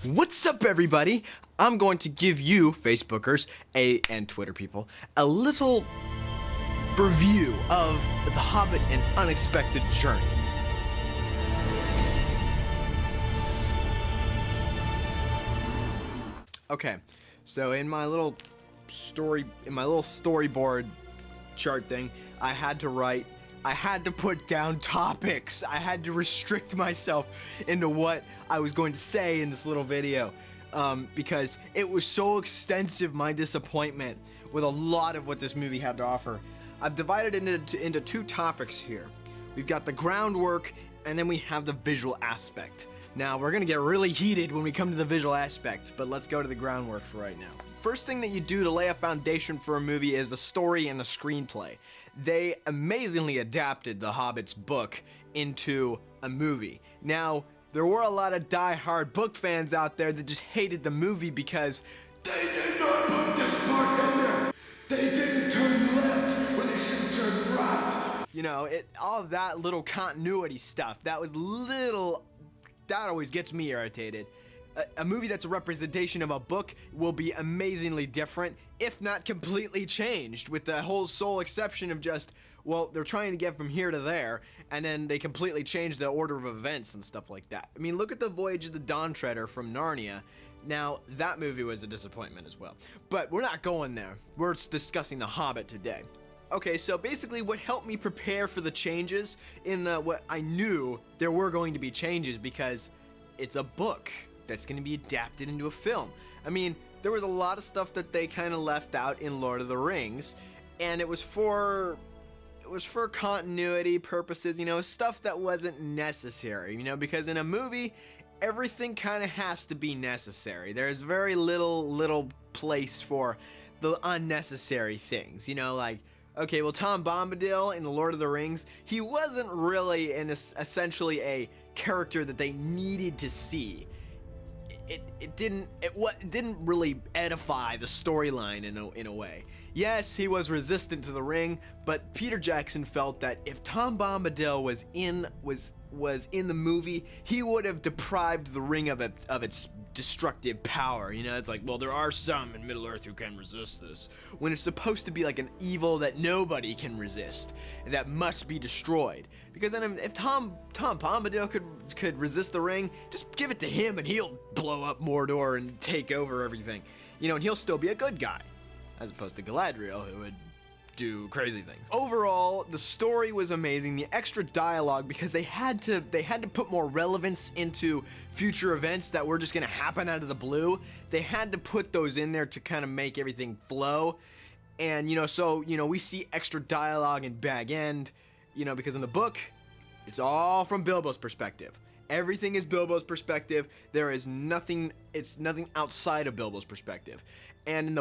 What's up, everybody? I'm going to give you, Facebookers, and Twitter people, a little review of The Hobbit: An Unexpected Journey. Okay, so in my little storyboard chart thing, I had to put down topics. I had to restrict myself into what I was going to say in this little video because it was so extensive, my disappointment with a lot of what this movie had to offer. I've divided it into two topics here. We've got the groundwork, and then we have the visual aspect. Now, we're gonna get really heated when we come to the visual aspect, but let's go to the groundwork for right now. First thing that you do to lay a foundation for a movie is the story and the screenplay. They amazingly adapted The Hobbit's book into a movie. Now, there were a lot of die-hard book fans out there that just hated the movie because they did not put this part in there. They didn't turn left when they should have turned right. You know, all of that little continuity stuff, that always gets me irritated. A movie that's a representation of a book will be amazingly different, if not completely changed, with the whole sole exception of just, well, they're trying to get from here to there, and then they completely change the order of events and stuff like that. I mean, look at the Voyage of the Dawn Treader from Narnia. Now, that movie was a disappointment as well. But we're not going there. We're discussing The Hobbit today. Okay, so basically what helped me prepare for the changes what I knew there were going to be changes because it's a book that's going to be adapted into a film. I mean, there was a lot of stuff that they kind of left out in Lord of the Rings, and it was for continuity purposes, you know, stuff that wasn't necessary, you know, because in a movie, everything kind of has to be necessary. There's very little place for the unnecessary things, you know, like, okay, well, Tom Bombadil in The Lord of the Rings, he wasn't really essentially a character that they needed to see. It didn't really edify the storyline in a way. Yes, he was resistant to the ring, but Peter Jackson felt that if Tom Bombadil was in the movie, he would have deprived the ring of its destructive power. You know, it's like, well, there are some in Middle-earth who can resist this, when it's supposed to be like an evil that nobody can resist and that must be destroyed. Because then if Tom Bombadil could resist the ring, just give it to him and he'll blow up Mordor and take over everything. You know, and he'll still be a good guy, as opposed to Galadriel, who would do crazy things. Overall, the story was amazing. The extra dialogue, because they had to put more relevance into future events that were just gonna happen out of the blue. They had to put those in there to kind of make everything flow. And you know, so you know, we see extra dialogue in Bag End, you know, because in the book, it's all from Bilbo's perspective. Everything is Bilbo's perspective. There is nothing. It's nothing outside of Bilbo's perspective. And in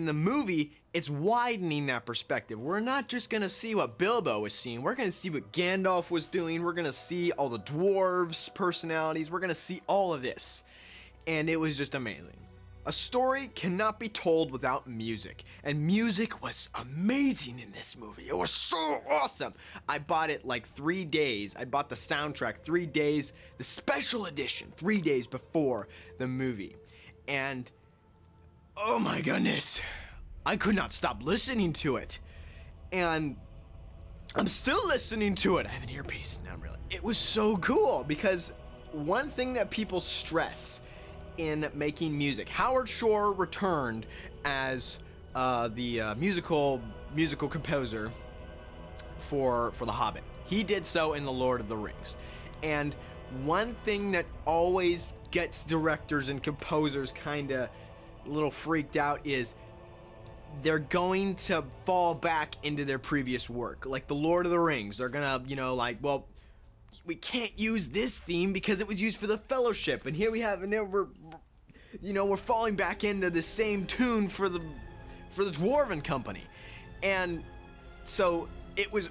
the movie, it's widening that perspective. We're not just gonna see what Bilbo was seeing. We're gonna see what Gandalf was doing. We're gonna see all the dwarves' personalities. We're gonna see all of this, and it was just amazing. A story cannot be told without music, and music was amazing in this movie. It was so awesome. I bought it like 3 days. I bought the soundtrack 3 days, the special edition, 3 days before the movie. And oh my goodness, I could not stop listening to it. And I'm still listening to it. I have an earpiece. No, really. It was so cool because one thing that people stress in making music, Howard Shore returned as the musical composer for The Hobbit. He did so in The Lord of the Rings. And one thing that always gets directors and composers kind of a little freaked out is they're going to fall back into their previous work. Like The Lord of the Rings, they're gonna, you know, like, well, we can't use this theme because it was used for the Fellowship, and here we have, and there we're falling back into the same tune for the Dwarven Company, and so it was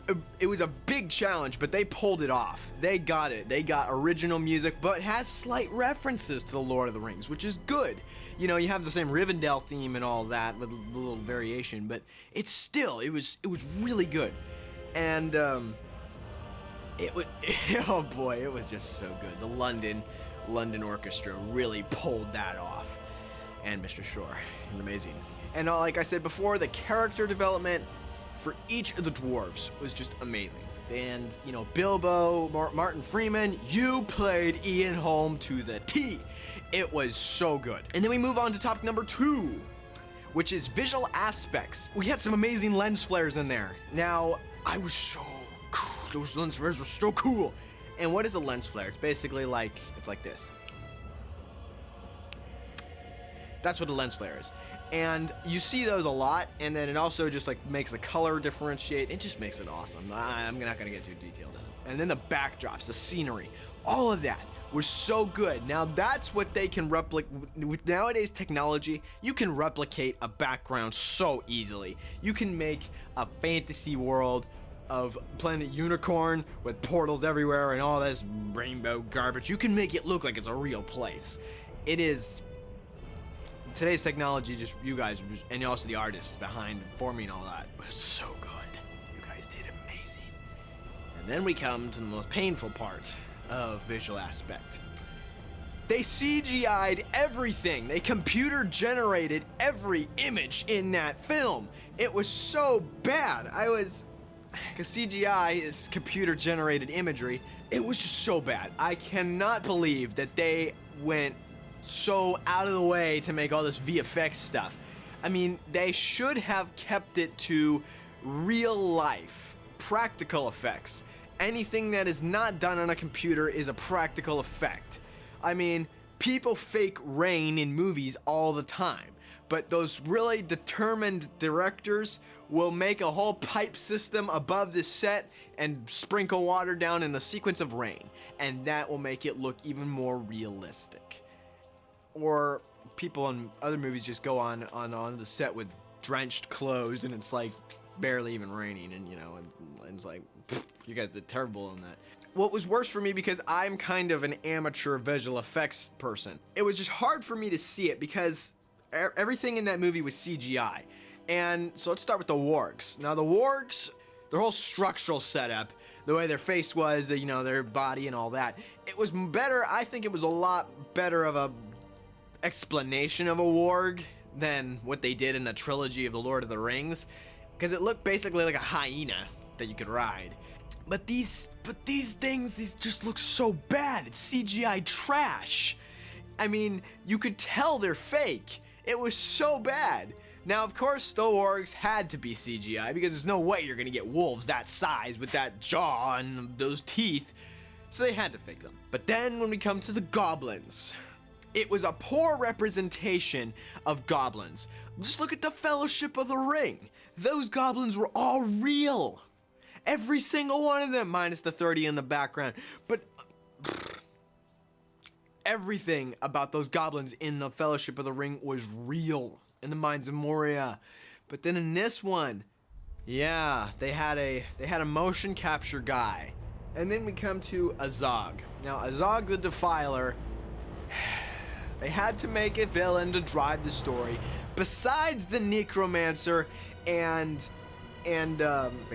a big challenge, but they pulled it off. They got it. They got original music, but has slight references to the Lord of the Rings, which is good. You know, you have the same Rivendell theme and all that with a little variation, but it was really good, and oh boy, it was just so good. The London London Orchestra really pulled that off. And Mr. Shore, amazing. And like I said before, the character development for each of the dwarves was just amazing. And, you know, Bilbo, Martin Freeman, you played Ian Holm to the T. It was so good. And then we move on to topic number 2, which is visual aspects. We had some amazing lens flares in there. Now, I was so cool. Those lens flares were so cool. And what is a lens flare? It's basically like, it's like this. That's what a lens flare is. And you see those a lot, and then it also just like makes the color differentiate. It just makes it awesome. I'm not gonna get too detailed in it. And then the backdrops, the scenery, all of that was so good. Now that's what they can replicate. With nowadays technology, you can replicate a background so easily. You can make a fantasy world of Planet Unicorn with portals everywhere and all this rainbow garbage. You can make it look like it's a real place. It is. Today's technology, just you guys, and also the artists behind forming all that, was so good. You guys did amazing. And then we come to the most painful part of visual aspect. They CGI'd everything. They computer generated every image in that film. It was so bad. Because CGI is computer generated imagery. It was just so bad. I cannot believe that they went so out of the way to make all this VFX stuff. I mean, they should have kept it to real life, practical effects. Anything that is not done on a computer is a practical effect. I mean, people fake rain in movies all the time, but those really determined directors will make a whole pipe system above the set and sprinkle water down in the sequence of rain, and that will make it look even more realistic. Or people in other movies just go on the set with drenched clothes and it's like barely even raining, and you know, and it's like, you guys did terrible on that. What was worse for me, because I'm kind of an amateur visual effects person, it was just hard for me to see it because everything in that movie was CGI. And so let's start with the wargs. Now the wargs, their whole structural setup, the way their face was, you know, their body and all that, it was better. I think it was a lot better of a explanation of a warg than what they did in the trilogy of the Lord of the Rings, because it looked basically like a hyena that you could ride. But these things, these just look so bad. It's CGI trash. I mean, you could tell they're fake. It was so bad. Now, of course, the wargs had to be CGI because there's no way you're gonna get wolves that size with that jaw and those teeth. So they had to fake them. But then when we come to the goblins, it was a poor representation of goblins. Just look at the Fellowship of the Ring. Those goblins were all real. Every single one of them, minus the 30 in the background. But everything about those goblins in the Fellowship of the Ring was real in the Mines of Moria. But then in this one, yeah, they had a motion capture guy. And then we come to Azog. Now, Azog the Defiler, they had to make a villain to drive the story besides the Necromancer and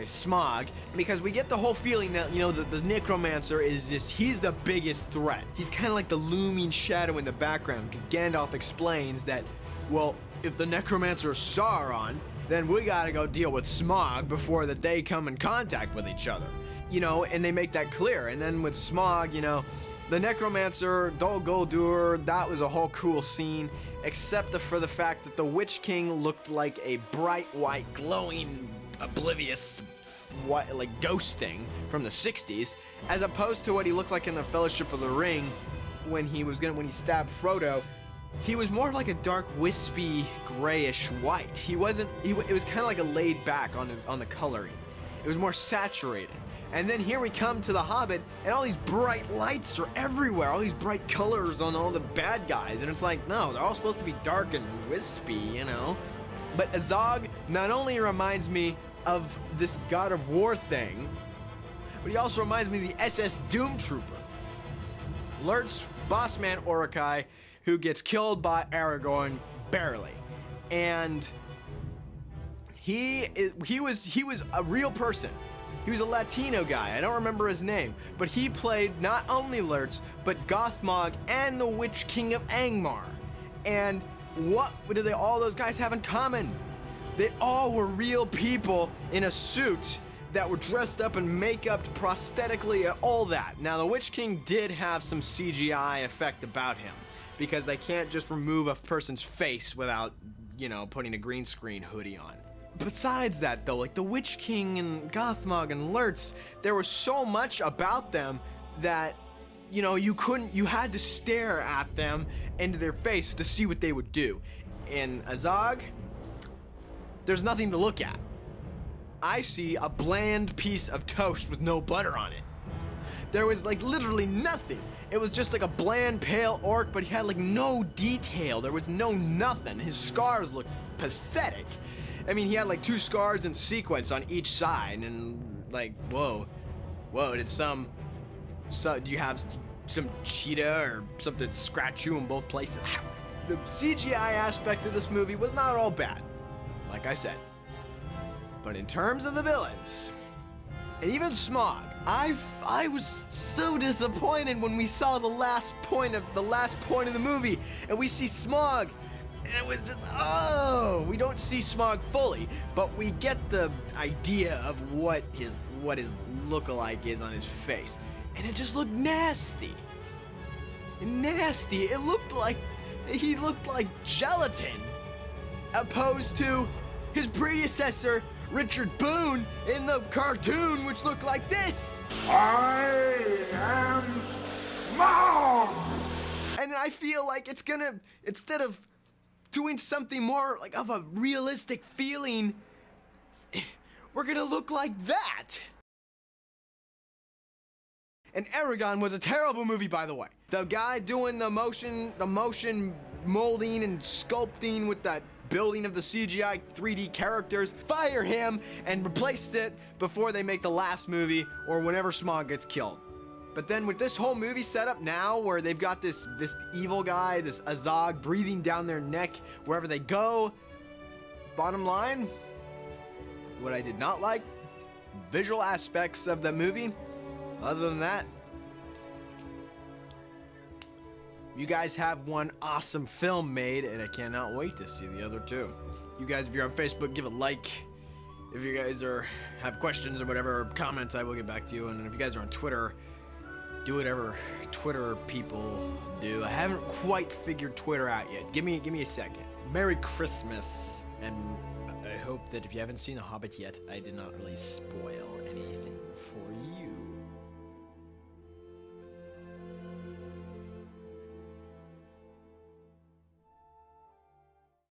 Smog, because we get the whole feeling that, you know, the Necromancer is just, he's the biggest threat. He's kind of like the looming shadow in the background, because Gandalf explains that, well, if the Necromancer is Sauron, then we gotta go deal with Smog before that they come in contact with each other. You know, and they make that clear. And then with Smog, you know, the Necromancer, Dol Guldur, that was a whole cool scene, except for the fact that the Witch King looked like a bright white, glowing, oblivious, what, like ghost thing from the 60s, as opposed to what he looked like in the Fellowship of the Ring when he stabbed Frodo. He was more like a dark, wispy, grayish white. It was kind of like a laid back on the coloring. It was more saturated. And then here we come to the Hobbit, and all these bright lights are everywhere, all these bright colors on all the bad guys, and it's like, no, they're all supposed to be dark and wispy, you know? But Azog not only reminds me of this God of War thing, but he also reminds me of the SS Doom Trooper. Lurtz, boss man Uruk-hai, who gets killed by Aragorn barely. And he was a real person. He was a Latino guy. I don't remember his name, but he played not only Lurtz, but Gothmog and the Witch King of Angmar. And what did all those guys have in common? They all were real people in a suit that were dressed up in makeup, prosthetically, all that. Now, the Witch King did have some CGI effect about him, because they can't just remove a person's face without, putting a green screen hoodie on. Besides that, though, like the Witch King and Gothmog and Lurtz, there was so much about them that, you had to stare at them into their face to see what they would do. In Azog, there's nothing to look at. I see a bland piece of toast with no butter on it. There was like literally nothing. It was just like a bland pale orc, but he had like no detail. There was no nothing. His scars looked pathetic. I mean, he had like 2 scars in sequence on each side, and like, whoa, did do you have some cheetah or something scratch you in both places? The CGI aspect of this movie was not all bad, like I said. But in terms of the villains, and even Smaug, I was so disappointed when we saw the last point of the movie, and we see Smaug, and it was just, we don't see Smaug fully, but we get the idea of what his look-alike is on his face, and it just looked nasty. Nasty. He looked like gelatin, opposed to his predecessor, Richard Boone, in the cartoon, which looked like this. I am Smaug! And I feel like it's gonna, instead of doing something more like of a realistic feeling, we're gonna look like that. And Aragon was a terrible movie, by the way. The guy doing the motion molding and sculpting with that building of the CGI 3D characters, fire him and replace it before they make the last movie or whenever Smaug gets killed. But then with this whole movie setup now, where they've got this evil guy, this Azog, breathing down their neck wherever they go, bottom line, what I did not like, visual aspects of the movie. Other than that, you guys have one awesome film made, and I cannot wait to see the other 2. You guys, if you're on Facebook, give a like. If you guys have questions or whatever, or comments, I will get back to you. And if you guys are on Twitter, do whatever Twitter people do. I haven't quite figured Twitter out yet. Give me a second. Merry Christmas, and I hope that if you haven't seen The Hobbit yet, I did not really spoil